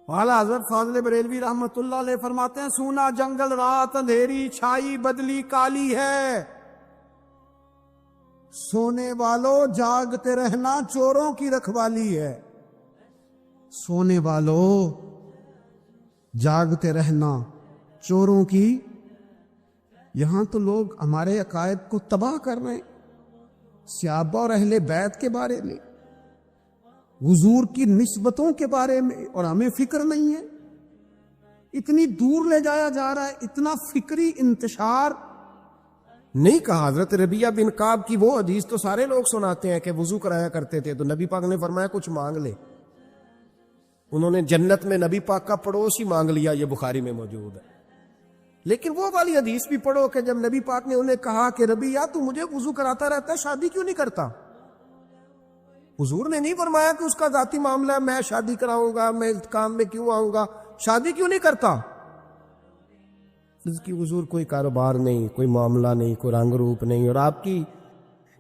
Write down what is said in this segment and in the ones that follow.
والا حضرت فاضل بریلوی رحمت اللہ علیہ فرماتے ہیں سونا جنگل رات اندھیری چھائی بدلی کالی ہے، سونے والوں جاگتے رہنا چوروں کی رکھوالی ہے۔ سونے والوں جاگتے رہنا چوروں کی، یہاں تو لوگ ہمارے عقائد کو تباہ کر رہے ہیں، صحابہ اور اہل بیت کے بارے میں، حضور کی نسبتوں کے بارے میں، اور ہمیں فکر نہیں ہے۔ اتنی دور لے جایا جا رہا ہے، اتنا فکری انتشار نہیں کہا۔ حضرت ربیعہ بن کعب کی وہ حدیث تو سارے لوگ سناتے ہیں کہ وضو کرایا کرتے تھے تو نبی پاک نے فرمایا کچھ مانگ لے، انہوں نے جنت میں نبی پاک کا پڑوس ہی مانگ لیا، یہ بخاری میں موجود ہے۔ لیکن وہ والی حدیث بھی پڑھو کہ جب نبی پاک نے انہیں کہا کہ ربیعہ تو مجھے وضو کراتا رہتا ہے، شادی کیوں نہیں کرتا؟ حضور نے نہیں فرمایا کہ اس کا ذاتی معاملہ ہے، میں شادی کراؤں گا، میں اس کام میں کیوں آؤں گا، شادی کیوں نہیں کرتا؟ اس کی حضور کوئی کاروبار نہیں، کوئی معاملہ نہیں، کوئی رنگ روپ نہیں، اور آپ کی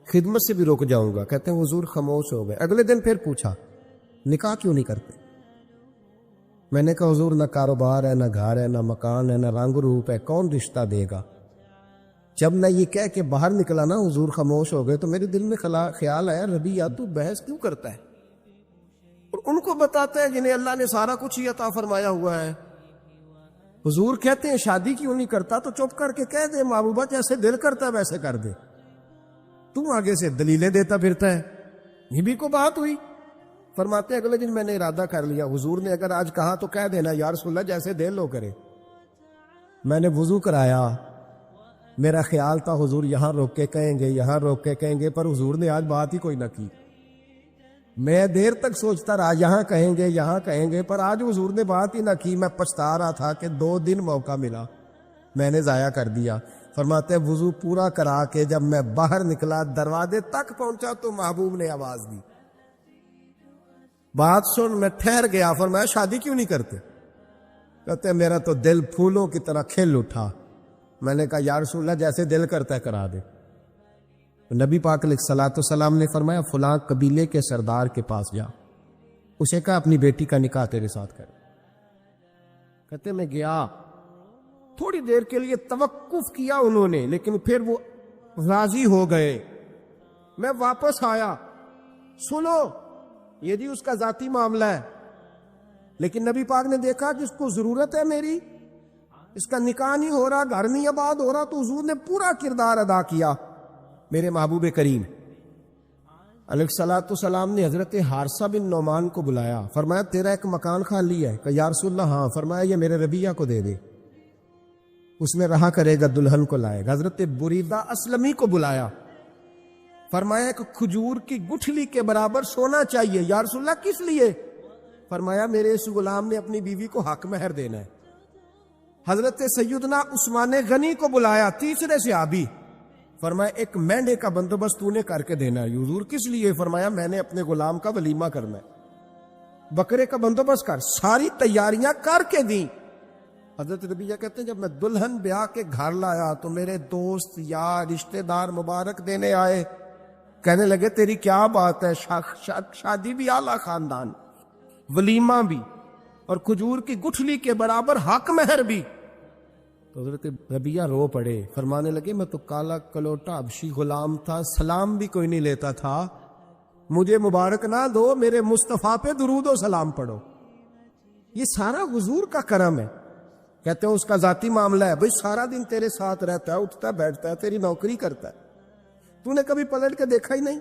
خدمت سے بھی رک جاؤں گا۔ کہتے ہیں حضور خاموش ہو گئے۔ اگلے دن پھر پوچھا نکاح کیوں نہیں کرتے؟ میں نے کہا حضور نہ کاروبار ہے، نہ گھر ہے، نہ مکان ہے، نہ رنگ روپ ہے، کون رشتہ دے گا؟ جب میں یہ کہہ کے باہر نکلا نا حضور خاموش ہو گئے، تو میرے دل میں خیال آیا ربیعہ تو بحث کیوں کرتا ہے؟ اور ان کو بتاتا ہے جنہیں اللہ نے سارا کچھ ہی عطا فرمایا ہوا ہے۔ حضور کہتے ہیں شادی کیوں نہیں کرتا؟ تو چپ کر کے کہہ دے محبوبہ جیسے دل کرتا ہے ویسے کر دے، تو آگے سے دلیلیں دیتا پھرتا ہے۔ یہ بھی کو بات ہوئی۔ فرماتے ہیں اگلے دن میں نے ارادہ کر لیا، حضور نے اگر آج کہا تو کہہ دینا یا رسول اللہ جیسے دل ہو کرے۔ میں نے وضو کرایا، میرا خیال تھا حضور یہاں روک کے کہیں گے، یہاں روک کے کہیں گے، پر حضور نے آج بات ہی کوئی نہ کی۔ میں دیر تک سوچتا رہا یہاں کہیں گے، یہاں کہیں گے، پر آج حضور نے بات ہی نہ کی۔ میں پچھتا رہا تھا کہ 2 دن موقع ملا، میں نے ضائع کر دیا۔ فرماتے ہیں وضو پورا کرا کے جب میں باہر نکلا، دروازے تک پہنچا تو محبوب نے آواز دی، بات سن۔ میں ٹھہر گیا، فرمایا شادی کیوں نہیں کرتے؟ کہتے ہیں میرا تو دل پھولوں کی طرح کھل اٹھا۔ میں نے کہا یا رسول اللہ جیسے دل کرتا ہے کرا دے۔ نبی پاک علیہ الصلوۃ والسلام نے فرمایا فلاں قبیلے کے سردار کے پاس جا، اسے کہا اپنی بیٹی کا نکاح تیرے ساتھ کر۔ کہتے میں گیا، تھوڑی دیر کے لیے توقف کیا انہوں نے، لیکن پھر وہ راضی ہو گئے۔ میں واپس آیا، سنو یہ جی اس کا ذاتی معاملہ ہے، لیکن نبی پاک نے دیکھا جس کو ضرورت ہے میری، اس کا نکاح نہیں ہو رہا، گھر نہیں آباد ہو رہا، تو حضور نے پورا کردار ادا کیا۔ میرے محبوب کریم علیہ الصلوۃ والسلام نے حضرت حارثہ بن نعمان کو بلایا، فرمایا تیرا ایک مکان خالی ہے؟ کہ یا رسول اللہ ہاں۔ فرمایا یہ میرے ربیعہ کو دے دے، اس میں رہا کرے گا، دلہن کو لائے گا۔ حضرت بریدہ اسلمی کو بلایا، فرمایا ایک کھجور کی گٹھلی کے برابر سونا چاہیے۔ یا رسول اللہ کس لیے؟ فرمایا میرے اس غلام نے اپنی بیوی کو حق مہر دینا ہے۔ حضرت سیدنا عثمان غنی کو بلایا، تیسرے صحابی، فرمایا ایک مینڈے کا بندوبست تو نے کر کے دینا ہے۔ حضور کس لیے؟ فرمایا میں نے اپنے غلام کا ولیمہ کرنا ہے، بکرے کا بندوبست کر۔ ساری تیاریاں کر کے دی۔ حضرت ربیعہ کہتے ہیں جب میں دلہن بیاہ کے گھر لایا تو میرے دوست یار رشتہ دار مبارک دینے آئے، کہنے لگے تیری کیا بات ہے، شادی بھی اعلیٰ خاندان، ولیمہ بھی، اور کھجور کی گٹھلی کے برابر حق مہر بھی۔ تو حضرت ربیعہ رو پڑے، فرمانے لگے میں تو کالا کلوٹا حبشی غلام تھا، سلام بھی کوئی نہیں لیتا تھا، مجھے مبارک نہ دو، میرے مصطفیٰ پہ درود و سلام پڑھو۔ یہ سارا حضور کا کرم ہے۔ کہتے ہیں اس کا ذاتی معاملہ ہے، بھئی سارا دن تیرے ساتھ رہتا ہے، اٹھتا بیٹھتا ہے، تیری نوکری کرتا ہے، تو نے کبھی پلٹ کے دیکھا ہی نہیں،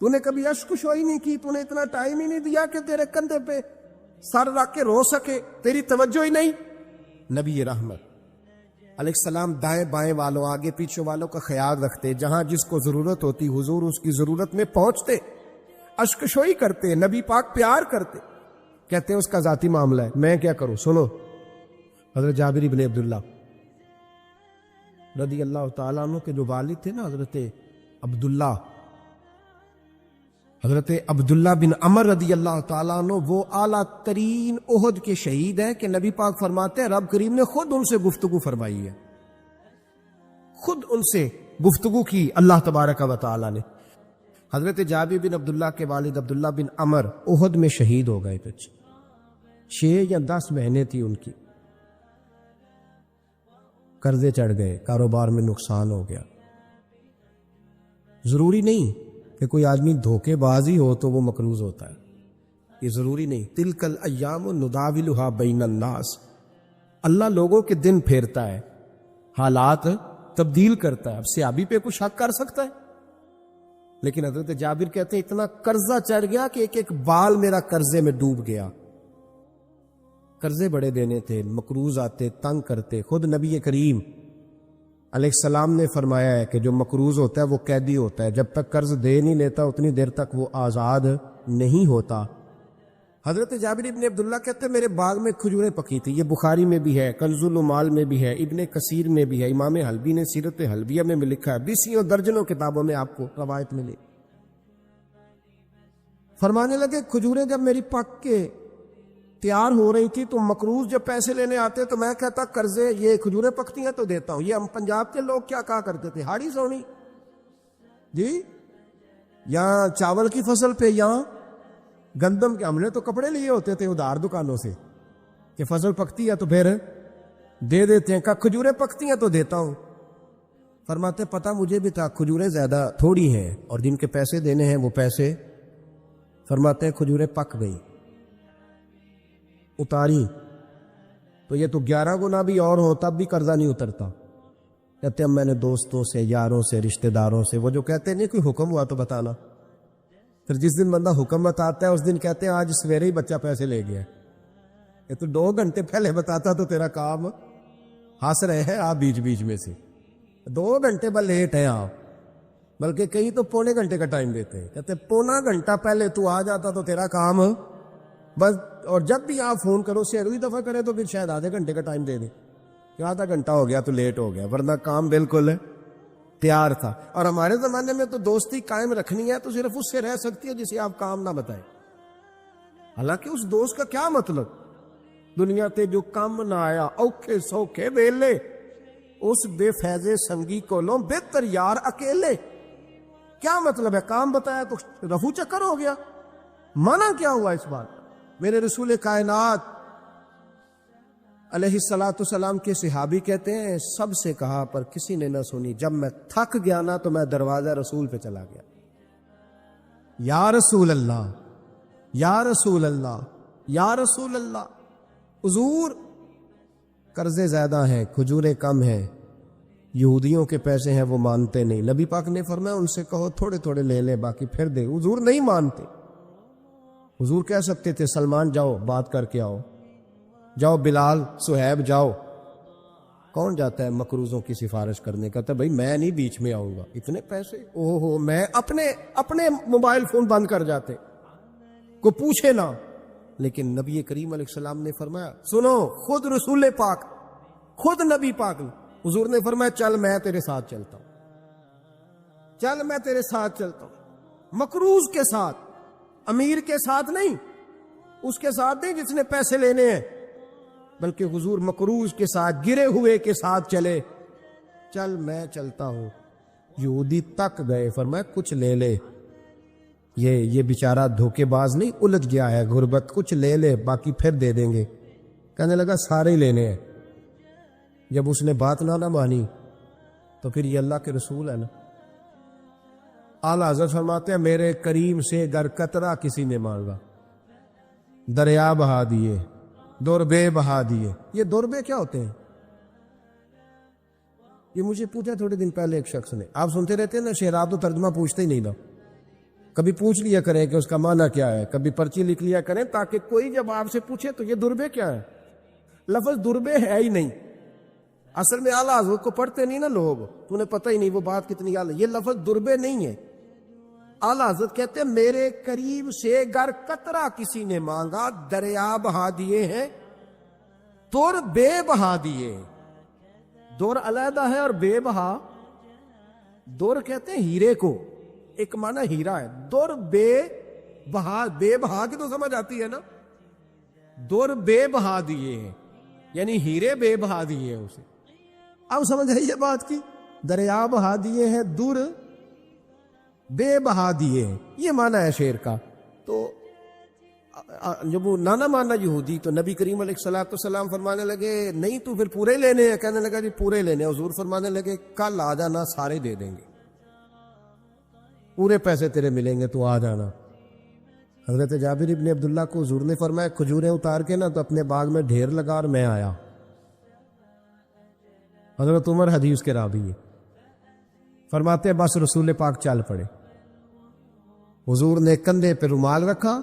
تو نے کبھی اشک شوئی نہیں کی، تو نے اتنا ٹائم ہی نہیں دیا کہ تیرے کندھے پہ سر رکھ کے رو سکے، تیری توجہ ہی نہیں۔ نبی رحمت علیہ السلام دائیں بائیں والوں، آگے پیچھے والوں کا خیال رکھتے، جہاں جس کو ضرورت ہوتی حضور اس کی ضرورت میں پہنچتے، اشک شوئی کرتے، نبی پاک پیار کرتے۔ کہتے ہیں اس کا ذاتی معاملہ ہے، میں کیا کروں؟ سنو حضرت جابر بن عبداللہ رضی اللہ تعالیٰ عنہ کے جو والد تھے نا حضرت عبداللہ بن عمر رضی اللہ تعالیٰ عنہ، وہ اعلیٰ ترین احد کے شہید ہیں کہ نبی پاک فرماتے ہیں رب کریم نے خود ان سے گفتگو فرمائی ہے، خود ان سے گفتگو کی اللہ تبارک و تعالیٰ نے۔ حضرت جابر بن عبداللہ کے والد عبداللہ بن عمر احد میں شہید ہو گئے تھے۔ 6 یا 10 مہینے تھی ان کی، قرضے چڑھ گئے، کاروبار میں نقصان ہو گیا۔ ضروری نہیں کہ کوئی آدمی دھوکے بازی ہو تو وہ مقروض ہوتا ہے، یہ ضروری نہیں۔ تلک الایام نداولھا بین الناس، اللہ لوگوں کے دن پھیرتا ہے، حالات تبدیل کرتا ہے۔ اب سیابی پہ کچھ شک کر سکتا ہے؟ لیکن حضرت جابر کہتے ہیں اتنا قرضہ چڑھ گیا کہ ایک ایک بال میرا قرضے میں ڈوب گیا۔ قرضے بڑے دینے تھے، مقروض آتے، تنگ کرتے۔ خود نبی کریم علیہ السلام نے فرمایا ہے کہ جو مقروض ہوتا ہے وہ قیدی ہوتا ہے، جب تک قرض دے نہیں لیتا اتنی دیر تک وہ آزاد نہیں ہوتا۔ حضرت جابر ابن عبداللہ کہتے ہیں میرے باغ میں کھجوریں پکی تھی، یہ بخاری میں بھی ہے، کنز العمال میں بھی ہے، ابن کثیر میں بھی ہے، امام حلبی نے سیرت حلبیہ میں بھی لکھا ہے، بیسیوں درجنوں کتابوں میں آپ کو روایت ملی۔ فرمانے لگے کھجوریں جب میری پک کے تیار ہو رہی تھی تو مقروض جب پیسے لینے آتے تو میں کہتا قرضے یہ کھجوریں پکتی ہیں تو دیتا ہوں۔ یہ ہم پنجاب کے لوگ کیا کہا کرتے تھے، ہاڑی سونی جی، یہاں چاول کی فصل پہ، یہاں گندم کے، ہم نے تو کپڑے لیے ہوتے تھے ادھار دکانوں سے کہ فصل پکتی ہے تو پھر دے دیتے ہیں، کہ کھجوریں پکتی ہیں تو دیتا ہوں۔ فرماتے پتہ مجھے بھی تھا کھجوریں زیادہ تھوڑی ہیں اور جن کے پیسے دینے ہیں وہ پیسے، فرماتے ہیں کھجوریں پک گئی، اتاری تو یہ تو 11 گنا بھی اور ہو تب بھی قرضہ نہیں اترتا۔ کہتے ہیں میں نے دوستوں سے، یاروں سے، رشتہ داروں سے، وہ جو کہتے ہیں نہیں کوئی حکم ہوا تو بتانا، پھر جس دن بندہ حکم بتاتا ہے اس دن کہتے ہیں آج سویرے ہی بچہ پیسے لے گیا، یہ تو 2 گھنٹے پہلے بتاتا تو تیرا کام، ہنس رہے ہیں آپ بیچ بیچ میں سے، 2 گھنٹے بس لیٹ ہیں آپ، بلکہ کئی تو پونے گھنٹے کا ٹائم دیتے ہیں، کہتے پونا گھنٹہ پہلے تو آ جاتا تو تیرا کام بس۔ اور جب بھی آپ فون کرو سے اگلی دفعہ کرے تو پھر شاید آدھے گھنٹے کا ٹائم دے دیں کہ آدھا گھنٹہ ہو گیا تو لیٹ ہو گیا، ورنہ کام بالکل تیار تھا۔ اور ہمارے زمانے میں تو دوستی قائم رکھنی ہے تو صرف اس سے رہ سکتی ہے جسے آپ کام نہ بتائیں، حالانکہ اس دوست کا کیا مطلب، دنیا تے جو کام نہ آیا اوکھے سوکھے ویلے، اس بے فیضے سنگی کولوں بہتر یار اکیلے، کیا مطلب ہے؟ کام بتایا تو رفو چکر ہو گیا، منع کیا ہوا اس بات؟ میرے رسول کائنات علیہ السلام کے صحابی کہتے ہیں سب سے کہا پر کسی نے نہ سنی، جب میں تھک گیا نا تو میں دروازہ رسول پہ چلا گیا، یا رسول اللہ، یا رسول اللہ، یا رسول اللہ، حضور قرضے زیادہ ہیں، کھجوریں کم ہیں، یہودیوں کے پیسے ہیں وہ مانتے نہیں، نبی پاک نے فرمایا ان سے کہو تھوڑے تھوڑے لے لے باقی پھر دے، حضور نہیں مانتے۔ حضور کہہ سکتے تھے سلمان جاؤ بات کر کے آؤ، جاؤ بلال، صہیب جاؤ، کون جاتا ہے مقروضوں کی سفارش کرنے؟ کہتا ہے بھائی میں نہیں بیچ میں آؤں گا، اتنے پیسے او ہو، میں اپنے موبائل فون بند کر جاتے، کو پوچھے نہ۔ لیکن نبی کریم علیہ السلام نے فرمایا سنو، خود رسول پاک، خود نبی پاک نے، حضور نے فرمایا چل میں تیرے ساتھ چلتا ہوں، چل میں تیرے ساتھ چلتا ہوں، مقروض کے ساتھ، امیر کے ساتھ نہیں، اس کے ساتھ نہیں جس نے پیسے لینے ہیں، بلکہ حضور مقروض کے ساتھ، گرے ہوئے کے ساتھ چلے، چل میں چلتا ہوں۔ یہودی تک گئے، فرمایا کچھ لے لے، یہ بیچارہ دھوکے باز نہیں الجھ گیا ہے، غربت، کچھ لے لے باقی پھر دے دیں گے۔ کہنے لگا سارے ہی لینے ہیں۔ جب اس نے بات نہ مانی تو پھر یہ اللہ کے رسول ہے نا۔ اعلیٰ حضرت فرماتے ہیں میرے کریم سے گر قطرہ کسی نے مانگا، دریا بہا دیے، دوربے بہا دیے۔ یہ دوربے کیا ہوتے ہیں؟ یہ مجھے پوچھا تھوڑے دن پہلے ایک شخص نے، آپ سنتے رہتے ہیں نا شعر، آپ تو ترجمہ پوچھتے ہی نہیں نا، کبھی پوچھ لیا کریں کہ اس کا معنی کیا ہے، کبھی پرچی لکھ لیا کریں تاکہ کوئی جب آپ سے پوچھے تو یہ دوربے کیا ہے۔ لفظ دوربے ہے ہی نہیں، اصل میں اعلیٰ حضرت کو پڑھتے نہیں نا لوگ، تو انہیں پتہ ہی نہیں وہ بات کتنی اعلیٰ، یہ لفظ دوربے نہیں ہے۔ اعلیٰ حضرت کہتے ہیں میرے قریب سے گر قطرہ کسی نے مانگا، دریا بہا دیے ہیں، دور بے بہا دیے۔ دور علیحدہ ہے اور بے بہا، دور کہتے ہیں ہیرے کو، ایک معنی ہیرا ہے، دور بے بہا، بے بہا کی تو سمجھ آتی ہے نا، دور بے بہا دیے ہیں یعنی ہیرے بے بہا دیے ہیں اسے۔ اب سمجھ ہے یہ بات کی، دریا بہا دیے ہیں، دور بے بہا دیے ہیں، یہ معنی ہے شعر کا۔ تو جب وہ نانا مانا یہودی تو نبی کریم علیہ الصلوۃ والسلام فرمانے لگے نہیں تو پھر پورے لینے ہیں. کہنے لگا جی پورے لینے. حضور فرمانے لگے کل آ جانا سارے دے دیں گے, پورے پیسے تیرے ملیں گے, تو آ جانا. حضرت جابر ابن عبداللہ کو حضور نے فرمایا کھجوریں اتار کے نا تو اپنے باغ میں ڈھیر لگا اور میں آیا. حضرت عمر حدیث کے راوی ہے, فرماتے ہیں بس رسول پاک چل پڑے. حضور نے کندھے پہ رومال رکھا,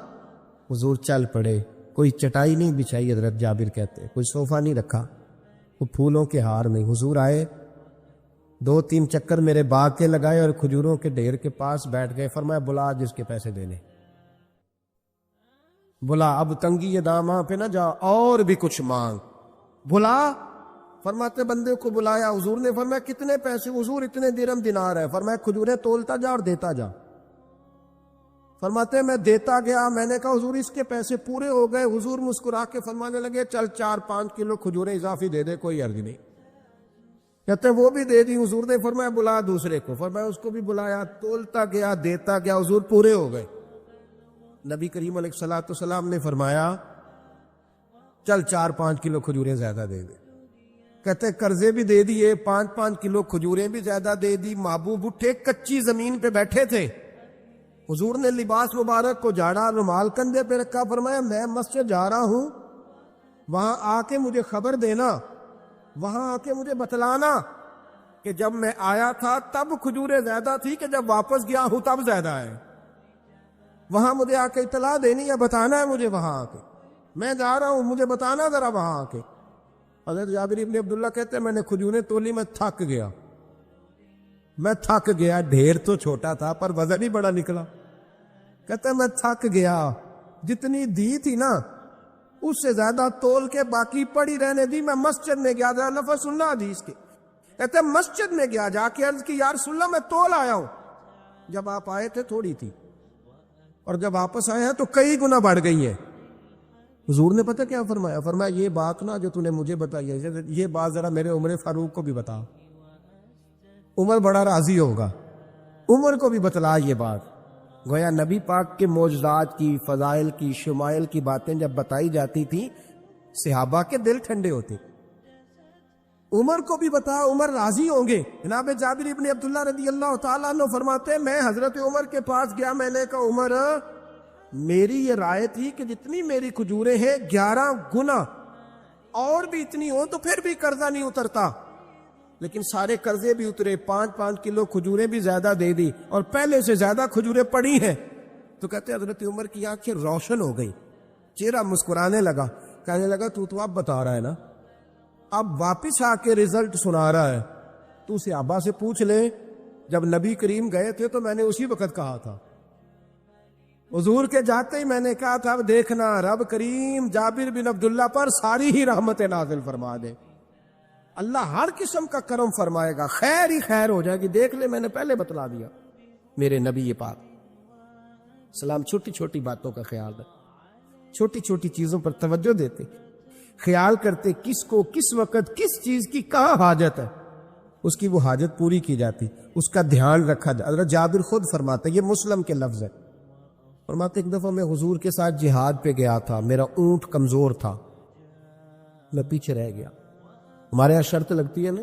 حضور چل پڑے. کوئی چٹائی نہیں بچھائی, حضرت جابر کہتے ہیں, کوئی صوفہ نہیں رکھا, وہ پھولوں کے ہار نہیں. حضور آئے, 2-3 چکر میرے باغ کے لگائے اور کھجوروں کے ڈھیر کے پاس بیٹھ گئے. فرمایا بلا جس کے پیسے دینے, بلا, اب تنگی یہ داماں پہ نہ جا, اور بھی کچھ مانگ, بلا. فرماتے بندے کو بلایا. حضور نے فرمایا کتنے پیسے؟ حضور اتنے درہم دینار ہے. فرمایا کھجوریں تولتا جا اور دیتا جا. فرماتے میں دیتا گیا. میں نے کہا حضور اس کے پیسے پورے ہو گئے. حضور مسکرا کے فرمانے لگے چل 4-5 کلو کھجوریں اضافی دے دے, کوئی عرض نہیں. کہتے ہیں وہ بھی دے دی. حضور نے فرمایا بلا دوسرے کو. فرمایا اس کو بھی بلایا, تولتا گیا, دیتا گیا. حضور پورے ہو گئے. نبی کریم علیہ الصلوۃ والسلام نے فرمایا چل 4-5 کلو کھجوریں زیادہ دے دے. کہتے قرضے بھی دے دیے, 5-5 کلو کھجوریں بھی زیادہ دے دی. محبوب اٹھے, کچی زمین پہ بیٹھے تھے. حضور نے لباس مبارک کو جھاڑا, رومال کندھے پہ رکھا. فرمایا میں مسجد جا رہا ہوں, وہاں آ کے مجھے خبر دینا, وہاں آ کے مجھے بتلانا کہ جب میں آیا تھا تب کھجوریں زیادہ تھی کہ جب واپس گیا ہوں تب زیادہ ہے. وہاں مجھے آ کے اطلاع دینی ہے, بتانا ہے مجھے. وہاں آ کے میں جا رہا ہوں, مجھے بتانا ذرا وہاں آ کے. حضرت جابر ابن عبداللہ کہتے ہیں میں نے کھجوریں تولی, میں تھک گیا. میں تھک گیا, ڈھیر تو چھوٹا تھا پر وزن ہی بڑا نکلا. کہتے ہیں میں تھک گیا, جتنی دی تھی نا اس سے زیادہ تول کے باقی پڑی رہنے دی. میں مسجد میں گیا, ذرا لفظ سننا حدیث کے. کہتے ہیں مسجد میں گیا, جا کے عرض کی یا رسول اللہ میں تول آیا ہوں. جب آپ آئے تھے تھوڑی تھی, اور جب واپس آئے ہیں تو کئی گنا بڑھ گئی ہے. حضور نے پتہ کیا فرمایا؟ فرمایا یہ بات نا جو تو نے مجھے بتائی ہے, یہ بات ذرا میرے عمر فاروق کو بھی بتا. عمر بڑا راضی ہوگا, عمر کو بھی بتلا یہ بات. گویا نبی پاک کے معجزات کی, فضائل کی, شمائل کی باتیں جب بتائی جاتی تھی صحابہ کے دل ٹھنڈے ہوتے. عمر کو بھی بتا, عمر راضی ہوں گے. جناب جابر ابن عبداللہ رضی اللہ تعالیٰ عنہ فرماتے میں حضرت عمر کے پاس گیا. میں نے کہا عمر میری یہ رائے تھی کہ جتنی میری کھجوریں ہیں 11 گنا اور بھی اتنی ہوں تو پھر بھی قرضہ نہیں اترتا, لیکن سارے قرضے بھی اترے. 5-5 کلو کھجوریں بھی زیادہ دے دی اور پہلے سے زیادہ کھجوریں پڑی ہیں. تو کہتے حضرت عمر کی آنکھیں روشن ہو گئی, چہرہ مسکرانے لگا. کہنے لگا تو اب بتا رہا ہے نا, اب واپس آ کے رزلٹ سنا رہا ہے. تو صحابہ سے پوچھ لے, جب نبی کریم گئے تھے تو میں نے اسی وقت کہا تھا. حضور کے جاتے ہی میں نے کہا تھا اب دیکھنا رب کریم جابر بن عبداللہ پر ساری ہی رحمتیں نازل فرما دے. اللہ ہر قسم کا کرم فرمائے گا, خیر ہی خیر ہو جائے گی. دیکھ لے میں نے پہلے بتلا دیا. میرے نبی پاک سلام چھوٹی چھوٹی باتوں کا خیال رکھتے, چھوٹی چھوٹی چیزوں پر توجہ دیتے, خیال کرتے کس کو کس وقت کس چیز کی کہاں حاجت ہے, اس کی وہ حاجت پوری کی جاتی, اس کا دھیان رکھا جاتا. حضرت جابر خود فرماتے, یہ مسلم کے لفظ ہے, فرماتے ایک دفعہ میں حضور کے ساتھ جہاد پہ گیا تھا, میرا اونٹ کمزور تھا, میں پیچھے رہ گیا. ہمارے یہاں شرط لگتی ہے نا,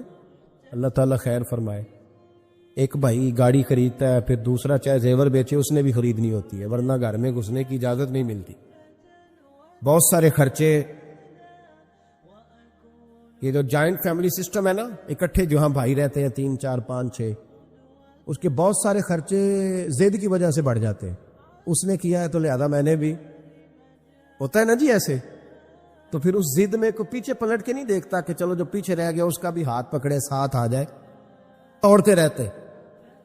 اللہ تعالیٰ خیر فرمائے, ایک بھائی گاڑی خریدتا ہے پھر دوسرا چاہے زیور بیچے اس نے بھی خریدنی ہوتی ہے, ورنہ گھر میں گھسنے کی اجازت نہیں ملتی. بہت سارے خرچے, یہ جو جوائنٹ فیملی سسٹم ہے نا, اکٹھے جو ہاں بھائی رہتے ہیں 3 4 5 6, اس کے بہت سارے خرچے ضد کی وجہ سے بڑھ جاتے ہیں. اس نے کیا ہے تو لہذا میں نے بھی, ہوتا ہے نا جی ایسے. تو پھر اس ضد میں کو پیچھے پلٹ کے نہیں دیکھتا کہ چلو جو پیچھے رہ گیا اس کا بھی ہاتھ پکڑے ساتھ آ جائے, توڑتے رہتے.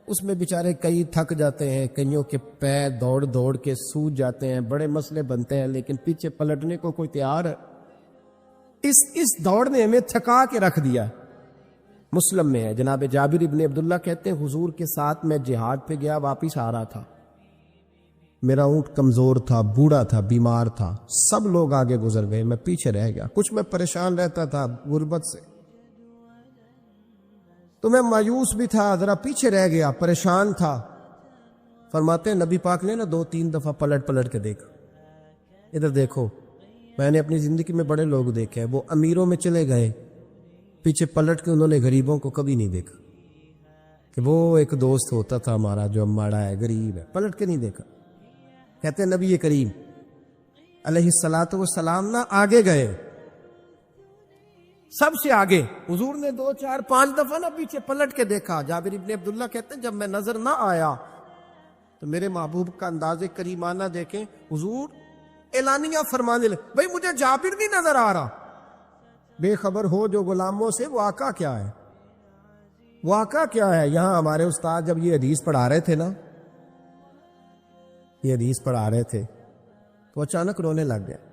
اس میں بیچارے کئی تھک جاتے ہیں, کئیوں کے پیر دوڑ دوڑ کے سوج جاتے ہیں, بڑے مسئلے بنتے ہیں, لیکن پیچھے پلٹنے کو کوئی تیار ہے؟ اس دوڑنے میں تھکا کے رکھ دیا. مسلم میں ہے, جناب جابر ابن عبداللہ کہتے ہیں حضور کے ساتھ میں جہاد پہ گیا, واپس آ رہا تھا, میرا اونٹ کمزور تھا, بوڑھا تھا, بیمار تھا, سب لوگ آگے گزر گئے, میں پیچھے رہ گیا. کچھ میں پریشان رہتا تھا غربت سے, تو میں مایوس بھی تھا, ذرا پیچھے رہ گیا, پریشان تھا. فرماتے ہیں نبی پاک نے نا 2-3 دفعہ پلٹ پلٹ کے دیکھا, ادھر دیکھو، میں نے اپنی زندگی میں بڑے لوگ دیکھے ہیں، وہ امیروں میں چلے گئے، پیچھے پلٹ کے انہوں نے غریبوں کو کبھی نہیں دیکھا کہ وہ ایک دوست ہوتا تھا ہمارا جو ماڑا ہے، غریب ہے، پلٹ کے نہیں دیکھا۔ کہتے ہیں نبی کریم علیہ الصلاۃ والسلام نہ آگے گئے، سب سے آگے، حضور نے 2 4 5 دفعہ نہ پیچھے پلٹ کے دیکھا۔ جابر ابن عبداللہ کہتے ہیں جب میں نظر نہ آیا تو میرے محبوب کا انداز کریمانہ دیکھیں، حضور اعلانیہ فرمانے لگے، بھئی مجھے جابر نہیں نظر آ رہا۔ بے خبر ہو جو غلاموں سے، وہ آقا کیا ہے، وہ آقا کیا ہے۔ یہاں ہمارے استاد جب یہ حدیث پڑھا رہے تھے نا، یہ حدیث پڑھا رہے تھے تو اچانک رونے لگ گئے۔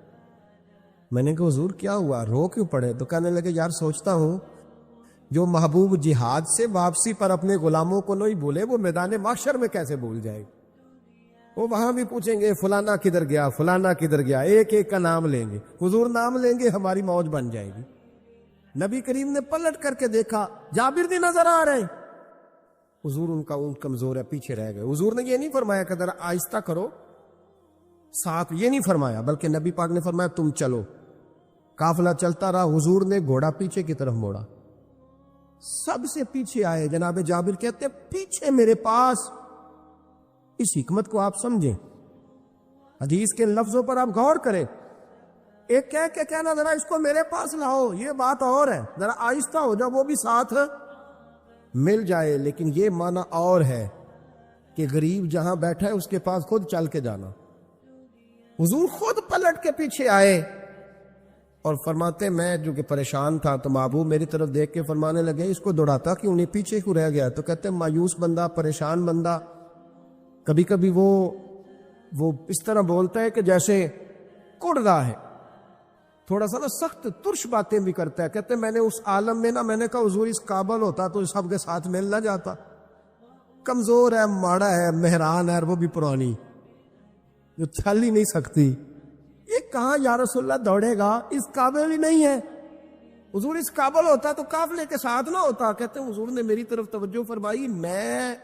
میں نے کہا حضور کیا ہوا، رو کیوں پڑے؟ تو کہنے لگے یار سوچتا ہوں جو محبوب جہاد سے واپسی پر اپنے غلاموں کو نہیں بھولے، وہ میدان محشر میں کیسے بھول جائے گا؟ وہ وہاں بھی پوچھیں گے فلانا کدھر گیا، فلانا کدھر گیا، ایک ایک کا نام لیں گے، حضور نام لیں گے، ہماری موج بن جائے گی۔ نبی کریم نے پلٹ کر کے دیکھا، جابر نہیں نظر آ رہے، حضور ان کا اونٹ کمزور ہے، پیچھے رہ گئے۔ حضور نے یہ نہیں فرمایا کہ ذرا آہستہ کرو ساتھ، یہ نہیں فرمایا، بلکہ نبی پاک نے فرمایا تم چلو۔ قافلہ چلتا رہا، حضور نے گھوڑا پیچھے کی طرف موڑا، سب سے پیچھے آئے۔ جناب جابر کہتے پیچھے میرے پاس۔ اس حکمت کو آپ سمجھیں، حدیث کے لفظوں پر آپ غور کریں۔ ایک کہہ کے کہنا ذرا اس کو میرے پاس لاؤ، یہ بات اور ہے، ذرا آہستہ ہو جاؤ، وہ بھی ساتھ مل جائے۔ لیکن یہ معنی اور ہے کہ غریب جہاں بیٹھا ہے اس کے پاس خود چل کے جانا۔ حضور خود پلٹ کے پیچھے آئے اور فرماتے میں جو کہ پریشان تھا تو محبوب میری طرف دیکھ کے فرمانے لگے اس کو دوڑاتا کیوں نہیں، پیچھے کیوں رہ گیا؟ تو کہتے ہیں مایوس بندہ، پریشان بندہ کبھی کبھی وہ اس طرح بولتا ہے کہ جیسے کڑ رہا ہے، تھوڑا سا نا سخت ترش باتیں بھی کرتا ہے۔ کہتے ہیں میں نے اس عالم میں نا، میں نے کہا حضور اس قابل ہوتا تو سب کے ساتھ مل نہ جاتا، کمزور ہے، ماڑا ہے، مہران ہے، اور وہ بھی پرانی جو چل ہی نہیں سکتی، یہ کہاں یا رسول اللہ دوڑے گا، اس قابل ہی نہیں ہے۔ حضور اس قابل ہوتا تو قافلے کے ساتھ نہ ہوتا۔ کہتے ہیں حضور نے میری طرف توجہ فرمائی، میں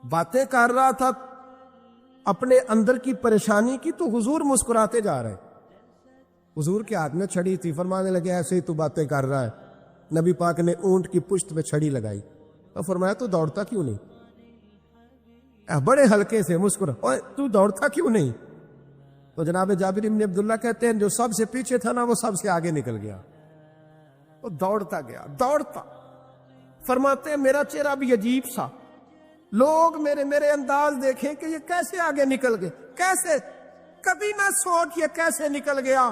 باتیں کر رہا تھا اپنے اندر کی پریشانی کی، تو حضور مسکراتے جا رہے۔ حضور کے ہاتھ میں چھڑی تھی، فرمانے لگے ایسے ہی تو باتیں کر رہا ہے۔ نبی پاک نے اونٹ کی پشت پہ چھڑی لگائی اور فرمایا تو دوڑتا کیوں نہیں؟ بڑے ہلکے سے مسکرا، تو دوڑتا کیوں نہیں؟ تو جناب جابر ابن عبداللہ کہتے ہیں جو سب سے پیچھے تھا نا وہ سب سے آگے نکل گیا، وہ دوڑتا گیا، دوڑتا۔ فرماتے ہیں میرا چہرہ بھی عجیب سا، لوگ میرے انداز دیکھیں کہ یہ کیسے آگے نکل گئے، کیسے، کبھی نہ سوچ یہ کیسے نکل گیا،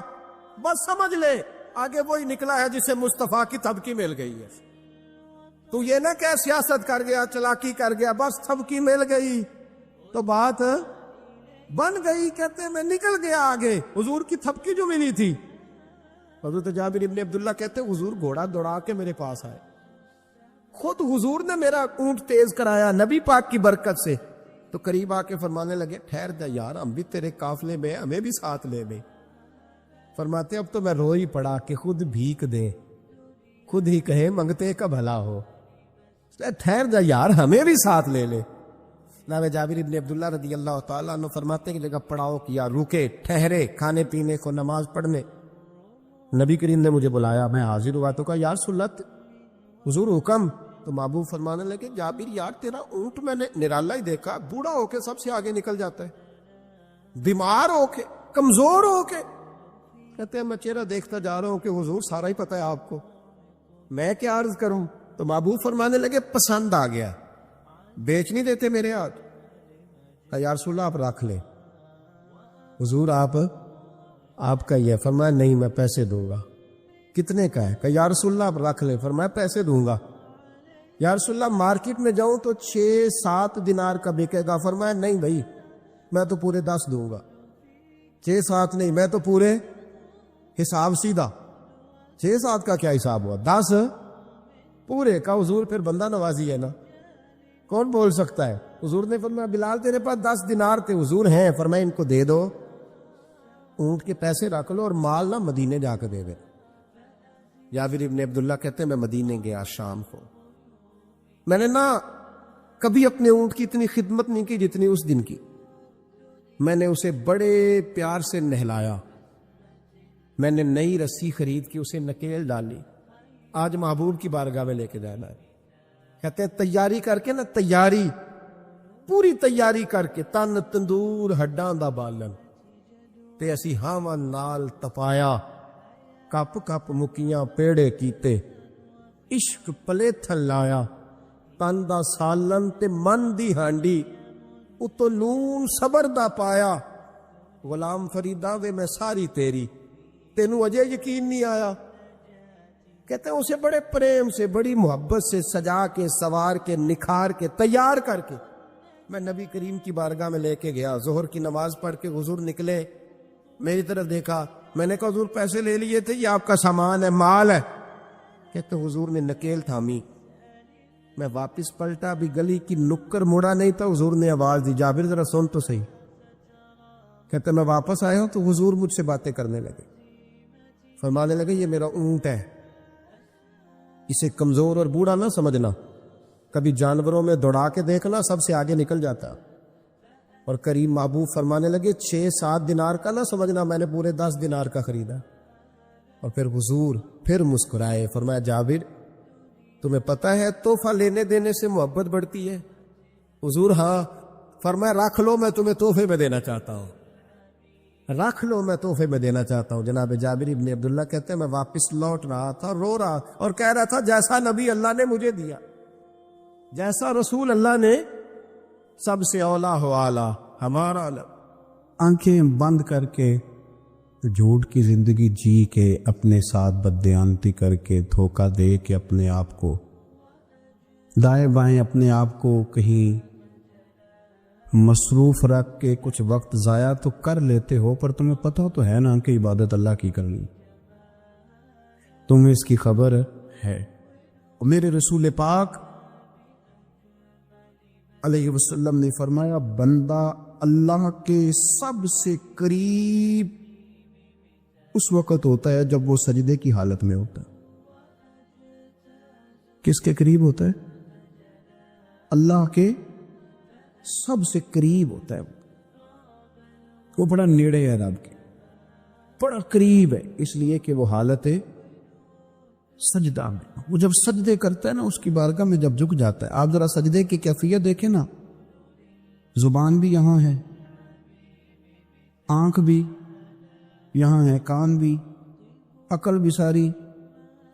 بس سمجھ لے آگے وہی نکلا ہے جسے مصطفیٰ کی تھبکی مل گئی ہے۔ تو یہ نہ کہ سیاست کر گیا، چلاکی کر گیا، بس تھبکی مل گئی تو بات بن گئی۔ کہتے ہیں میں نکل گیا آگے، حضور کی تھبکی جو ملی تھی۔ حضرت جابر ابن عبداللہ کہتے ہیں حضور گھوڑا دوڑا کے میرے پاس آئے، خود حضور نے میرا اونٹ تیز کرایا نبی پاک کی برکت سے۔ تو قریب آ کے فرمانے لگے ٹھہر جا یار، ہم بھی تیرے قافلے میں، ہمیں بھی ساتھ لے لے۔ فرماتے اب تو میں رو ہی پڑا کہ خود بھیک دے، خود ہی کہے منگتے کا بھلا ہو، ٹھہر جا یار ہمیں بھی ساتھ لے لے۔ جناب جابر ابن عبداللہ رضی اللہ تعالیٰ عنہ فرماتے ہیں کہ جگہ پڑاؤ کیا، رکے، ٹھہرے کھانے پینے کو، نماز پڑھنے۔ نبی کریم نے مجھے بلایا، میں حاضر ہوا تو کہا یار سلت، حضور حکم۔ تو محبوب فرمانے لگے جابر یار تیرا اونٹ میں نے نرالا ہی دیکھا، بوڑھا ہو کے سب سے آگے نکل جاتا ہے، بیمار ہو کے، کمزور ہو کے۔ کہتے ہیں میں چہرہ دیکھتا جا رہا ہوں کہ حضور سارا ہی پتہ ہے آپ کو، میں کیا عرض کروں؟ تو محبوب فرمانے لگے پسند آ گیا، بیچ نہیں دیتے میرے ہاتھ؟ کہا یا رسول اللہ آپ رکھ لیں، حضور آپ کا یہ۔ فرمایا نہیں میں پیسے دوں گا۔ کتنے کا ہے؟ کہا یا رسول اللہ آپ رکھ لیں۔ فرمایا پیسے دوں گا۔ یا رسول اللہ مارکیٹ میں جاؤں تو 6-7 دینار کا بکے گا۔ فرمایا نہیں بھائی میں تو پورے 10 دوں گا، 6-7 نہیں، میں تو پورے حساب سیدھا، 6-7 کا کیا حساب ہوا، 10 پورے کا۔ حضور پھر بندہ نوازی ہے نا، کون بول سکتا ہے؟ حضور نے فرمایا بلال تیرے پاس 10 دینار تھے؟ حضور ہیں۔ فرمایا ان کو دے دو، اونٹ کے پیسے رکھ لو اور مال نہ مدینے جا کے دے دے۔ جابر ابن عبداللہ کہتے ہیں میں مدینے گیا شام کو، میں نے نہ کبھی اپنے اونٹ کی اتنی خدمت نہیں کی جتنی اس دن کی۔ میں نے اسے بڑے پیار سے نہلایا، میں نے نئی رسی خرید کے اسے نکیل ڈالی، آج محبوب کی بارگاہ میں لے کے جانا ہے۔ کہتے ہیں تیاری کر کے نا، تیاری پوری تیاری کر کے، تن تندور ہڈاں دا بالن تے اسی ہاواں نال تپایا، کپ کپ مکیاں پیڑے کیتے، عشق پلے تھل لایا، تن دا سالن تے من دی ہانڈی، اتو نون صبر دا پایا، غلام فریدا وے میں ساری تیری، تینوں اجے یقین نہیں آیا۔ کہتے ہیں اسے بڑے پریم سے، بڑی محبت سے سجا کے، سوار کے، نکھار کے، تیار کر کے میں نبی کریم کی بارگاہ میں لے کے گیا۔ ظہر کی نماز پڑھ کے حضور نکلے، میری طرف دیکھا، میں نے کہا حضور پیسے لے لیے تھے، یہ آپ کا سامان ہے، مال ہے؟ کہتے حضور نے نکیل تھامی، میں واپس پلٹا، بھی گلی کی نکر مڑا نہیں تھا، حضور نے آواز دی، جابر ذرا سن تو صحیح۔ کہتے میں واپس آیا ہوں تو حضور مجھ سے باتیں کرنے لگے، فرمانے لگے یہ میرا اونٹ ہے، اسے کمزور اور بوڑھا نہ سمجھنا، کبھی جانوروں میں دوڑا کے دیکھنا، سب سے آگے نکل جاتا۔ اور کریم محبوب فرمانے لگے 6-7 دینار کا نہ سمجھنا، میں نے پورے 10 دینار کا خریدا۔ اور پھر حضور پھر مسکرائے، فرمایا جابر تمہیں پتہ ہے تحفہ لینے دینے سے محبت بڑھتی ہے؟ حضور ہاں۔ فرمایا رکھ لو، میں تمہیں تحفے میں دینا چاہتا ہوں، رکھ لو، میں تحفے میں دینا چاہتا ہوں۔ جناب جابر ابن عبداللہ کہتے ہیں میں واپس لوٹ رہا تھا، رو رہا اور کہہ رہا تھا جیسا نبی اللہ نے مجھے دیا، جیسا رسول اللہ نے، سب سے اولا ہو اعلیٰ ہمارا علم۔ آنکھیں بند کر کے جھوٹ کی زندگی جی کے، اپنے ساتھ بددیانتی کر کے، دھوکہ دے کے، اپنے آپ کو دائیں بائیں، اپنے آپ کو کہیں مصروف رکھ کے کچھ وقت ضائع تو کر لیتے ہو، پر تمہیں پتہ تو ہے نا کہ عبادت اللہ کی کرنی، تمہیں اس کی خبر ہے۔ میرے رسول پاک علیہ وسلم نے فرمایا بندہ اللہ کے سب سے قریب اس وقت ہوتا ہے جب وہ سجدے کی حالت میں ہوتا ہے۔ کس کے قریب ہوتا ہے؟ اللہ کے سب سے قریب ہوتا ہے، وہ بڑا نیڑے ہے رب کے، بڑا قریب ہے، اس لیے کہ وہ حالت سجدہ میں، وہ جب سجدے کرتا ہے نا، اس کی بارگاہ میں جب جھک جاتا ہے۔ آپ ذرا سجدے کی کیفیت دیکھیں نا، زبان بھی یہاں ہے، آنکھ بھی یہاں ہے، کان بھی، عقل بھی ساری،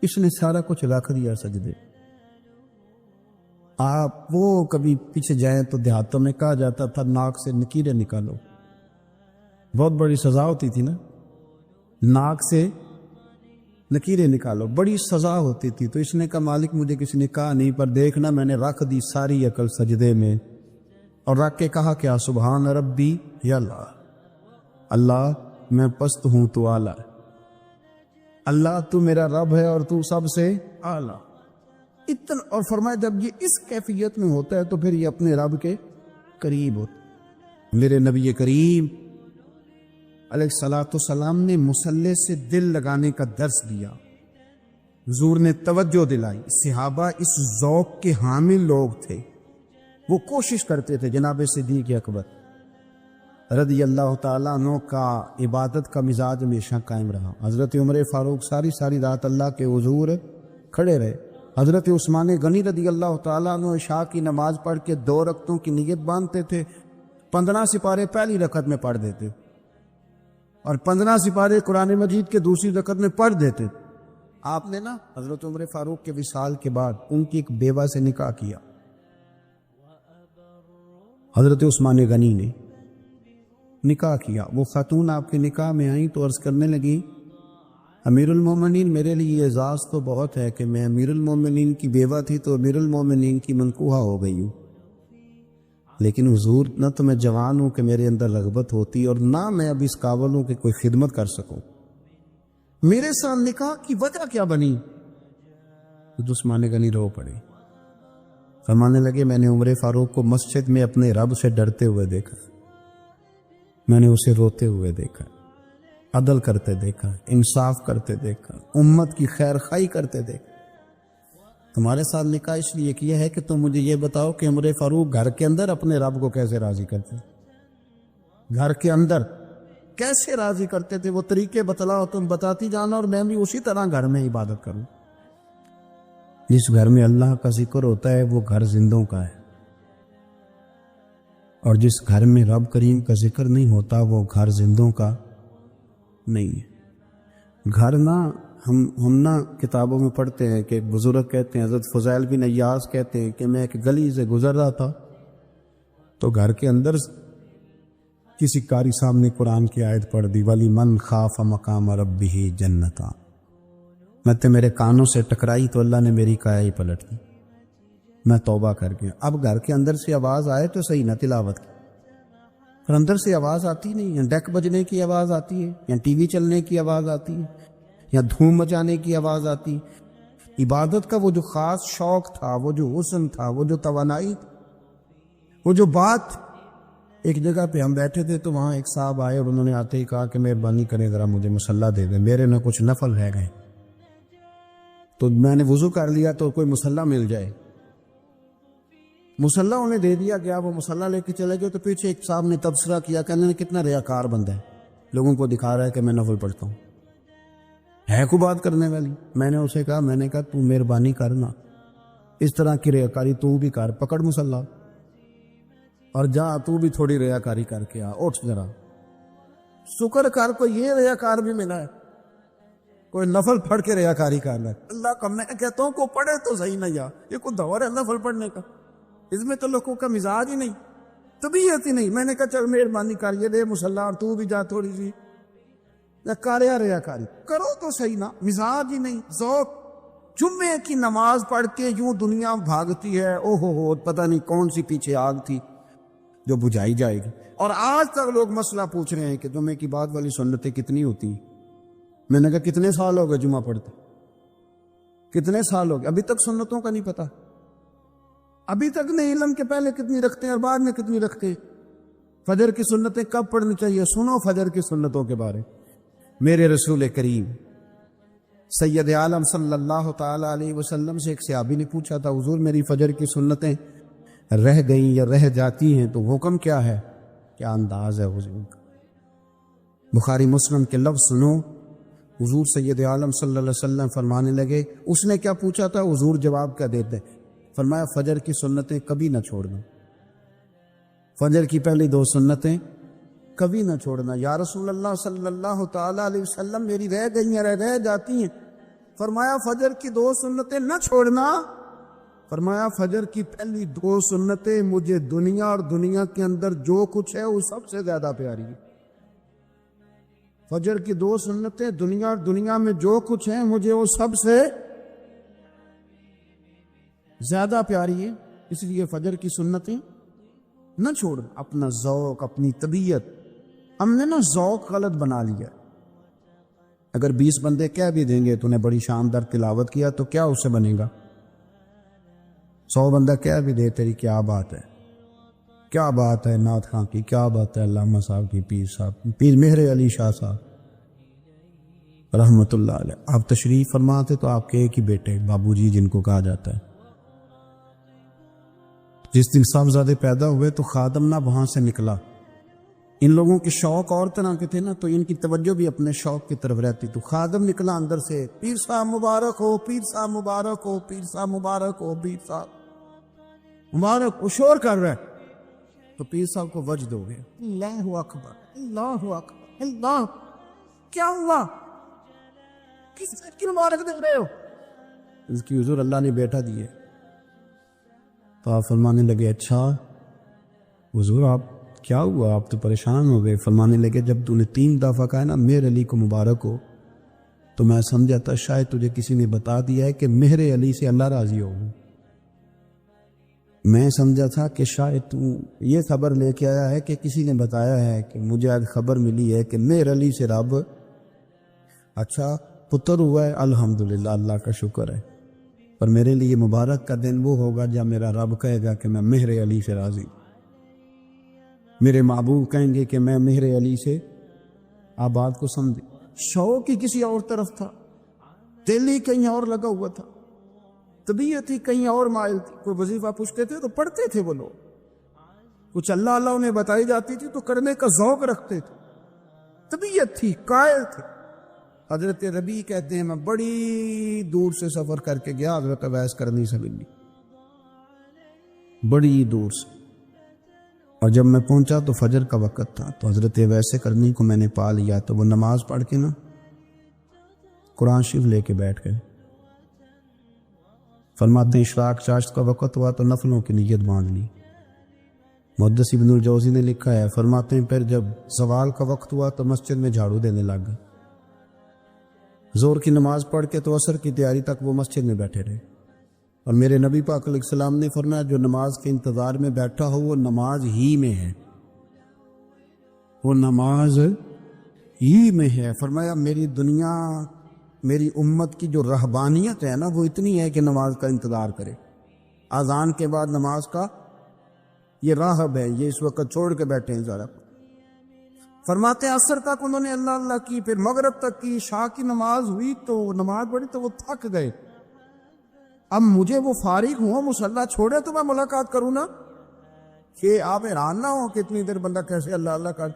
اس نے سارا کچھ رکھ دیا سجدے۔ آپ وہ کبھی پیچھے جائیں تو دیہاتوں میں کہا جاتا تھا ناک سے نکیرے نکالو، بہت بڑی سزا ہوتی تھی نا، ناک سے نکیرے نکالو، بڑی سزا ہوتی تھی۔ تو اس نے کہا مالک مجھے کسی نے کہا نہیں، پر دیکھنا میں نے رکھ دی ساری عقل سجدے میں، اور رکھ کے کہا کیا؟ سبحان ربی یا اللہ، اللہ میں پست ہوں تو اعلیٰ، اللہ تو میرا رب ہے اور تو سب سے اعلیٰ اتنا۔ اور فرمایا جب یہ اس کیفیت میں ہوتا ہے تو پھر یہ اپنے رب کے قریب ہوتا ہے۔ میرے نبی کریم علیہ الصلوۃ والسلام نے مصلی سے دل لگانے کا درس دیا، حضور نے توجہ دلائی، صحابہ اس ذوق کے حامل لوگ تھے، وہ کوشش کرتے تھے۔ جناب صدیق اکبر رضی اللہ تعالیٰ عنہ کا عبادت کا مزاج ہمیشہ قائم رہا۔ حضرت عمر فاروق ساری رات اللہ کے حضور کھڑے رہے۔ حضرت عثمان غنی رضی اللہ تعالیٰ عنہ عشاء کی نماز پڑھ کے 2 رکعتوں کی نیت باندھتے تھے، 15 سپارے پہلی رکعت میں پڑھ دیتے اور 15 سپارے قرآن مجید کے دوسری رکعت میں پڑھ دیتے۔ آپ نے نا حضرت عمر فاروق کے وصال کے بعد ان کی ایک بیوہ سے نکاح کیا، حضرت عثمان غنی نے نکاح کیا۔ وہ خاتون آپ کے نکاح میں آئیں تو عرض کرنے لگی امیر المومنین میرے لیے اعزاز تو بہت ہے کہ میں امیر المومنین کی بیوہ تھی تو امیر المومنین کی منکوحہ ہو گئی ہوں، لیکن حضور نہ تو میں جوان ہوں کہ میرے اندر رغبت ہوتی اور نہ میں اب اس قابل ہوں کہ کوئی خدمت کر سکوں، میرے ساتھ نکاح کی وجہ کیا بنی؟ تو عثمان غنی رو پڑے، فرمانے لگے میں نے عمر فاروق کو مسجد میں اپنے رب سے ڈرتے ہوئے دیکھا، میں نے اسے روتے ہوئے دیکھا، عدل کرتے دیکھا، انصاف کرتے دیکھا، امت کی خیر خواہی کرتے دیکھا۔ تمہارے ساتھ نکاح اس لیے کیا ہے کہ تم مجھے یہ بتاؤ کہ عمر فاروق گھر کے اندر اپنے رب کو کیسے راضی کرتے، گھر کے اندر کیسے راضی کرتے تھے، وہ طریقے بتلاؤ، تم بتاتی جانا اور میں بھی اسی طرح گھر میں عبادت کروں۔ جس گھر میں اللہ کا ذکر ہوتا ہے وہ گھر زندوں کا ہے، اور جس گھر میں رب کریم کا ذکر نہیں ہوتا وہ گھر زندوں کا نہیں ہے۔ گھر نہ ہم نہ کتابوں میں پڑھتے ہیں کہ بزرگ کہتے ہیں، حضرت فضیل بن عیاض کہتے ہیں کہ میں ایک گلی سے گزر رہا تھا تو گھر کے اندر کسی قاری صاحب نے قرآن کی آیت پڑھ دی، ولی من خاف مقام ربہ جنتا۔ میں تو میرے کانوں سے ٹکرائی تو اللہ نے میری کایا ہی پلٹ دی، میں توبہ کر گیا۔ اب گھر کے اندر سے آواز آئے تو صحیح نہ تلاوت کی، پر اندر سے آواز آتی نہیں ہے، ڈیک بجنے کی آواز آتی ہے، یا ٹی وی چلنے کی آواز آتی ہے، یا دھوم مچانے کی آواز آتی۔ عبادت کا وہ جو خاص شوق تھا، وہ جو حسن تھا، وہ جو توانائی تھی، وہ جو بات۔ ایک جگہ پہ ہم بیٹھے تھے تو وہاں ایک صاحب آئے اور انہوں نے آتے ہی کہا کہ مہربانی کریں ذرا مجھے مصلی دے دیں، میرے نہ کچھ نفل رہ گئے۔ تو میں نے وضو کر لیا تو کوئی مصلی مل جائے، مصلی انہیں دے دیا گیا، وہ مصلی لے کے چلے گئے تو پیچھے ایک صاحب نے تبصرہ کیا کہ انہوں نے کتنا ریاکار بندہ ہے، لوگوں کو دکھا رہا ہے کہ میں نفل پڑھتا ہوں، ہے کو بات کرنے والی۔ میں نے اسے کہا، میں نے کہا تو مہربانی کرنا، اس طرح کی ریاکاری تو بھی کر، پکڑ مصلی اور جا تو بھی تھوڑی ریاکاری کر کے آ، اٹھ ذرا شکر کر، کوئی یہ ریاکار بھی ملا ہے، کوئی نفل پڑھ کے ریاکاری کر رہا ہے۔ اللہ کا میں کہتا ہوں کو پڑھے تو صحیح نہ، یا یہ کوئی دور ہے نفل پڑھنے کا؟ اس میں تو لوگوں کا مزاج ہی نہیں، طبیعت ہی نہیں۔ میں نے کہا چل مہربانی کر یہ دے مصلی اور تو بھی جا تھوڑی سی کاریا ریاکاری کرو تو صحیح نا، مزاج ہی نہیں، ذوق۔ جمعے کی نماز پڑھ کے یوں دنیا بھاگتی ہے، او ہو پتہ نہیں کون سی پیچھے آگ تھی جو بجھائی جائے گی، اور آج تک لوگ مسئلہ پوچھ رہے ہیں کہ جمعے کی بعد والی سنتیں کتنی ہوتی ہیں۔ میں نے کہا کتنے سال ہو گئے جمعہ پڑھتے، کتنے سال ہو گئے، ابھی تک سنتوں کا نہیں پتا، ابھی تک نہیں علم کے پہلے کتنی رکھتے ہیں اور بعد میں کتنی رکھتے ہیں۔ فجر کی سنتیں کب پڑھنی چاہیے؟ سنو فجر کی سنتوں کے بارے۔ میرے رسول کریم سید عالم صلی اللہ تعالی علیہ وسلم سے ایک صحابی نے پوچھا تھا، حضور میری فجر کی سنتیں رہ گئیں یا رہ جاتی ہیں تو حکم کیا ہے؟ کیا انداز ہے حضور کا؟ بخاری مسلم کے لفظ سنو، حضور سید عالم صلی اللہ علیہ وسلم فرمانے لگے، اس نے کیا پوچھا تھا؟ حضور جواب کیا دیتے؟ فرمایا فجر کی سنتیں کبھی نہ چھوڑنا، فجر کی پہلی 2 سنتیں کبھی نہ چھوڑنا۔ یا رسول اللہ صلی اللہ تعالی علیہ وسلم میری رہ گئی ہیں، رہ جاتی ہیں۔ فرمایا فجر کی 2 سنتیں نہ چھوڑنا، فرمایا فجر کی پہلی 2 سنتیں مجھے دنیا اور دنیا کے اندر جو کچھ ہے وہ سب سے زیادہ پیاری ہے۔ فجر کی 2 سنتیں دنیا اور دنیا میں جو کچھ ہے مجھے وہ سب سے زیادہ پیاری ہے، اس لیے فجر کی سنتیں نہ چھوڑ۔ اپنا ذوق، اپنی طبیعت، ہم نے نا ذوق غلط بنا لیا۔ اگر 20 بندے کہہ بھی دیں گے تو نے بڑی شاندار تلاوت کیا تو کیا اس سے بنے گا؟ 100 بندہ کہہ بھی دے تیری کیا بات ہے، کیا بات ہے نعت خاں کی، کیا بات ہے علامہ صاحب کی، پیر صاحب، پیر مہر علی شاہ صاحب رحمت اللہ علیہ، آپ تشریف فرما تھے تو آپ کے ایک ہی بیٹے بابو جی جن کو کہا جاتا ہے، جس دن صاحبزادے پیدا ہوئے تو خادم نہ وہاں سے نکلا۔ ان لوگوں کے شوق اور طرح کے تھے نا، تو ان کی توجہ بھی اپنے شوق کی طرف رہتی، تو خادم نکلا اندر سے، پیر صاحب مبارک ہو، پیر صاحب مبارک ہو، پیر صاحب مبارک ہو، پیر صاحب مبارک، وہ شور کر رہا ہے تو پیر صاحب کو وجد ہو گیا، اللہ اکبر اللہ اکبر اللہ، کیا ہوا؟ کس چیز کی مبارک دے رہے ہو؟ اس کی حضور اللہ نے بیٹا دیے۔ تو آپ فرمانے لگے اچھا حضور آپ کیا ہوا، آپ تو پریشان ہو گئے۔ فرمانے لگے جب تو نے 3 دفعہ کہا نا مہر علی کو مبارک ہو تو میں سمجھا تھا شاید تجھے کسی نے بتا دیا ہے کہ مہر علی سے اللہ راضی ہو۔ میں سمجھا تھا کہ شاید تو یہ خبر لے کے آیا ہے کہ کسی نے بتایا ہے کہ مجھے آج خبر ملی ہے کہ مہر علی سے رب، اچھا پتر ہوا ہے، الحمدللہ اللہ کا شکر ہے، پر میرے لیے مبارک کا دن وہ ہوگا جب میرا رب کہے گا کہ میں مہر علی سے راضی، میرے محبوب کہیں گے کہ میں مہر علی سے۔ آپ بات کو سمجھیں، شوق ہی کسی اور طرف تھا، دل ہی کہیں اور لگا ہوا تھا، طبیعت ہی کہیں اور مائل تھی۔ کوئی وظیفہ پوچھتے تھے تو پڑھتے تھے وہ لوگ، کچھ اللہ اللہ انہیں بتائی جاتی تھی تو کرنے کا ذوق رکھتے تھے، طبیعت تھی، قائل تھے۔ حضرت ربیع کہتے ہیں میں بڑی دور سے سفر کر کے گیا، حضرت اویس کرنی سے ملی، بڑی دور سے، اور جب میں پہنچا تو فجر کا وقت تھا، تو حضرت اویس کرنی کو میں نے پا لیا، تو وہ نماز پڑھ کے نا قرآن شریف لے کے بیٹھ گئے۔ فرماتے ہیں اشراق چاشت کا وقت ہوا تو نفلوں کی نیت باندھ لی۔ محدث ابن الجوزی نے لکھا ہے، فرماتے ہیں پھر جب زوال کا وقت ہوا تو مسجد میں جھاڑو دینے لگ گئے۔ زور کی نماز پڑھ کے تو عصر کی تیاری تک وہ مسجد میں بیٹھے رہے، اور میرے نبی پاک علیہ السلام نے فرمایا جو نماز کے انتظار میں بیٹھا ہو وہ نماز ہی میں ہے، وہ نماز ہی میں ہے۔ فرمایا میری دنیا، میری امت کی جو رہبانیت ہے نا وہ اتنی ہے کہ نماز کا انتظار کرے، اذان کے بعد نماز کا یہ راہب ہے، یہ اس وقت چھوڑ کے بیٹھے ہیں ذرا۔ فرماتے ہیں عصر تک انہوں نے اللہ اللہ کی، پھر مغرب تک کی، عشاء کی نماز ہوئی تو نماز پڑھی تو وہ تھک گئے۔ اب مجھے وہ فارغ ہوں، مصلی چھوڑے تو میں ملاقات کروں نا، کہ آپ حیران نہ ہو کہ اتنی دیر بندہ کیسے اللہ اللہ کر،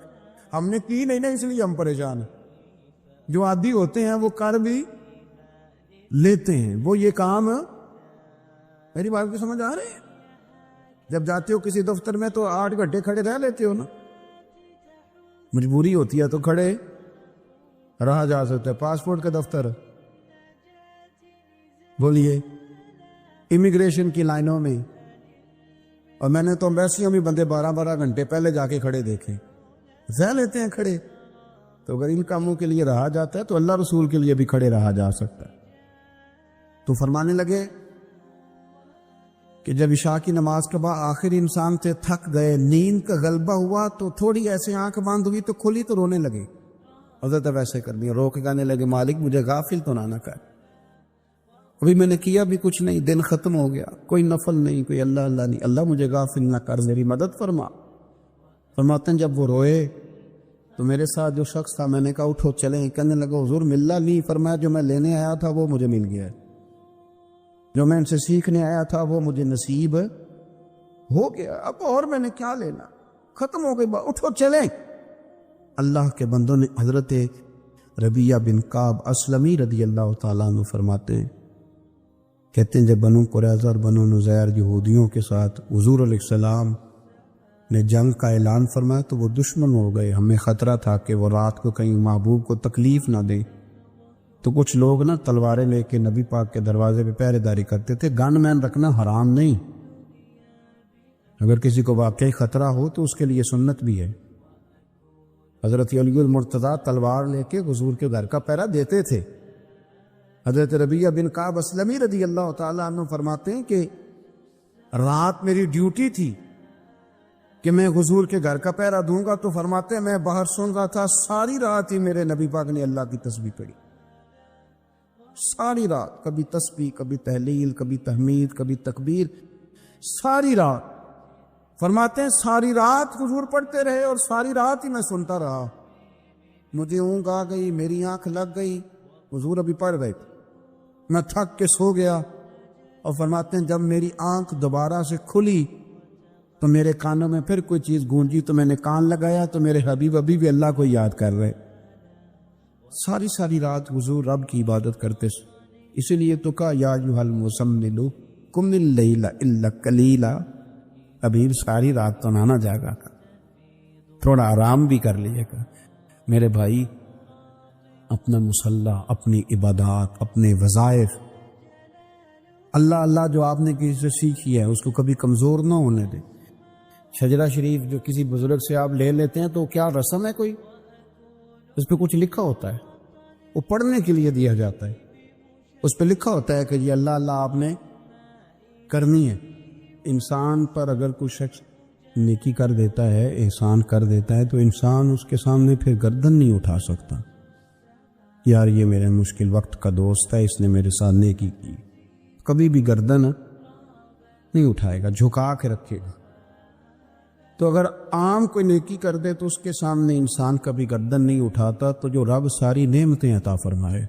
ہم نے کی نہیں نا اس لیے ہم پریشان ہیں۔ جو عادی ہوتے ہیں وہ کر بھی لیتے ہیں، وہ یہ کام، میری بات کو سمجھ آ رہی ہے؟ جب جاتے ہو کسی دفتر میں تو 8 گھنٹے کھڑے رہ لیتے ہو نا، مجبوری ہوتی ہے تو کھڑے رہا جا سکتا ہے۔ پاسپورٹ کا دفتر، بولیے امیگریشن کی لائنوں میں، اور میں نے تو ایمبیسیوں میں بندے 12 گھنٹے پہلے جا کے کھڑے دیکھے، رہ لیتے ہیں کھڑے۔ تو اگر ان کاموں کے لیے رہا جاتا ہے تو اللہ رسول کے لیے بھی کھڑے رہا جا سکتا ہے۔ تو فرمانے لگے کہ جب عشاء کی نماز کے بعد آخر انسان سے تھک گئے، نیند کا غلبہ ہوا تو تھوڑی ایسے آنکھ بند ہوئی تو کھلی تو رونے لگے۔ حضرت ویسے کر دیا، رو کے کہنے لگے مالک مجھے غافل تو نہ کر، ابھی میں نے کیا بھی کچھ نہیں، دن ختم ہو گیا، کوئی نفل نہیں، کوئی اللہ اللہ نہیں، اللہ مجھے غافل نہ کر، میری مدد فرما۔ فرماتے ہیں جب وہ روئے تو میرے ساتھ جو شخص تھا میں نے کہا اٹھو چلیں، کہنے لگا حضور ملا نہیں، فرمایا جو میں لینے آیا تھا وہ مجھے مل گیا ہے، جو میں ان سے سیکھنے آیا تھا وہ مجھے نصیب ہو گیا، اب اور میں نے کیا لینا، ختم ہو گئی بات، اٹھو چلیں۔ اللہ کے بندوں نے حضرت ربیعہ بن کعب اسلمی رضی اللہ تعالیٰ عنہ فرماتے ہیں، کہتے ہیں جب بنو قریظہ اور بنو نذیر یہودیوں کے ساتھ حضور علیہ السلام نے جنگ کا اعلان فرمایا تو وہ دشمن ہو گئے، ہمیں خطرہ تھا کہ وہ رات کو کہیں محبوب کو تکلیف نہ دیں، تو کچھ لوگ نا تلواریں لے کے نبی پاک کے دروازے پہ پہرے داری کرتے تھے۔ گن مین رکھنا حرام نہیں، اگر کسی کو واقعی خطرہ ہو تو اس کے لیے سنت بھی ہے۔ حضرت علی المرتضیٰ تلوار لے کے حضور کے گھر کا پہرا دیتے تھے۔ حضرت ربیعہ بن کعب اسلمی رضی اللہ تعالیٰ عنہ فرماتے ہیں کہ رات میری ڈیوٹی تھی کہ میں حضور کے گھر کا پہرا دوں گا، تو فرماتے ہیں میں باہر سن رہا تھا، ساری رات ہی میرے نبی پاک نے اللہ کی تسبیح پڑھی، ساری رات، کبھی تسبیح، کبھی تہلیل، کبھی تحمید، کبھی تکبیر، ساری رات۔ فرماتے ہیں ساری رات حضور پڑھتے رہے اور ساری رات ہی میں سنتا رہا، مجھے اونگ آ گئی، میری آنکھ لگ گئی، حضور ابھی پڑھ رہے تھے، میں تھک کے سو گیا، اور فرماتے ہیں جب میری آنکھ دوبارہ سے کھلی تو میرے کانوں میں پھر کوئی چیز گونجی، تو میں نے کان لگایا تو میرے حبیب ابھی بھی اللہ کو یاد کر رہے۔ ساری رات حضور رب کی عبادت کرتے، اسی لیے تو کہا یا ایھا المزمل قم اللیل الا قلیلا، ابھی ساری رات تو نہ جاگا کا، تھوڑا آرام بھی کر لیے گا۔ میرے بھائی اپنا مصلی، اپنی عبادات، اپنے وظائف، اللہ اللہ جو آپ نے کسی سے سیکھی ہے اس کو کبھی کمزور نہ ہونے دیں۔ شجرہ شریف جو کسی بزرگ سے آپ لے لیتے ہیں تو کیا رسم ہے کوئی؟ اس پہ کچھ لکھا ہوتا ہے، وہ پڑھنے کے لیے دیا جاتا ہے، اس پہ لکھا ہوتا ہے کہ یہ اللہ اللہ آپ نے کرنی ہے۔ انسان پر اگر کوئی شخص نیکی کر دیتا ہے، احسان کر دیتا ہے، تو انسان اس کے سامنے پھر گردن نہیں اٹھا سکتا، یار یہ میرے مشکل وقت کا دوست ہے، اس نے میرے ساتھ نیکی کی، کبھی بھی گردن نہیں اٹھائے گا، جھکا کے رکھے گا۔ تو اگر عام کوئی نیکی کر دے تو اس کے سامنے انسان کبھی گردن نہیں اٹھاتا، تو جو رب ساری نعمتیں عطا فرمائے،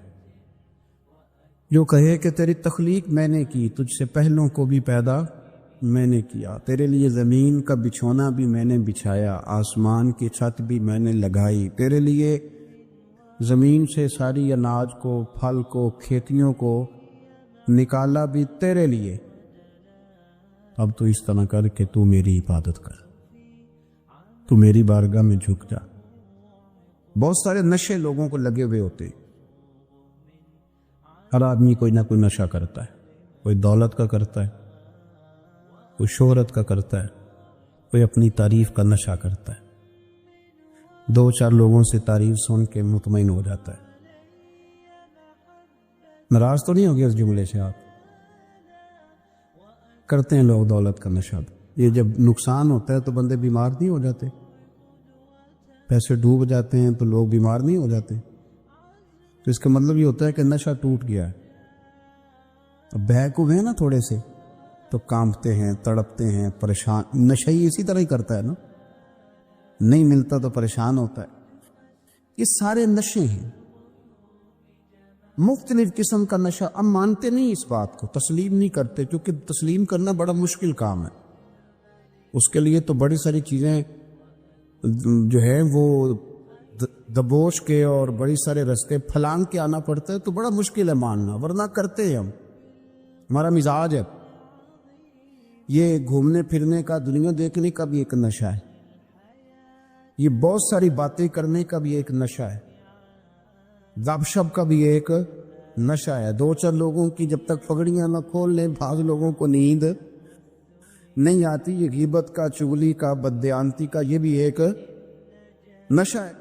جو کہے کہ تیری تخلیق میں نے کی، تجھ سے پہلوں کو بھی پیدا میں نے کیا، تیرے لیے زمین کا بچھونا بھی میں نے بچھایا، آسمان کی چھت بھی میں نے لگائی، تیرے لیے زمین سے ساری اناج کو، پھل کو، کھیتیوں کو نکالا بھی تیرے لیے۔ اب تو اس طرح کر کہ تو میری عبادت کر، تو میری بارگاہ میں جھک جا۔ بہت سارے نشے لوگوں کو لگے ہوئے ہوتے، ہر آدمی کوئی نہ کوئی نشہ کرتا ہے، کوئی دولت کا کرتا ہے، کوئی شہرت کا کرتا ہے، کوئی اپنی تعریف کا نشہ کرتا ہے، دو چار لوگوں سے تعریف سن کے مطمئن ہو جاتا ہے۔ ناراض تو نہیں ہو گیا اس جملے سے؟ آپ کرتے ہیں لوگ دولت کا نشہ، یہ جب نقصان ہوتا ہے تو بندے بیمار نہیں ہو جاتے؟ پیسے ڈوب جاتے ہیں تو لوگ بیمار نہیں ہو جاتے؟ تو اس کا مطلب یہ ہوتا ہے کہ نشہ ٹوٹ گیا ہے۔ اب بہک ہوئے ہیں نا تھوڑے سے تو کانپتے ہیں، تڑپتے ہیں، پریشان۔ نشہ ہی اسی طرح ہی کرتا ہے نا، نہیں ملتا تو پریشان ہوتا ہے۔ یہ سارے نشے ہیں، مختلف قسم کا نشہ۔ ہم مانتے نہیں اس بات کو، تسلیم نہیں کرتے، کیونکہ تسلیم کرنا بڑا مشکل کام ہے۔ اس کے لیے تو بڑی ساری چیزیں جو ہے وہ دبوچ کے اور بڑی سارے رستے پھلانگ کے آنا پڑتا ہے، تو بڑا مشکل ہے ماننا، ورنہ کرتے ہیں ہم، ہمارا مزاج ہے۔ یہ گھومنے پھرنے کا، دنیا دیکھنے کا بھی ایک نشہ ہے، یہ بہت ساری باتیں کرنے کا بھی ایک نشہ ہے، گپ شپ کا بھی ایک نشہ ہے۔ دو چار لوگوں کی جب تک پگڑیاں نہ کھول لیں، بعض لوگوں کو نیند نہیں آتی۔ یہ غیبت کا، چغلی کا، بددیانتی کا، یہ بھی ایک نشہ ہے۔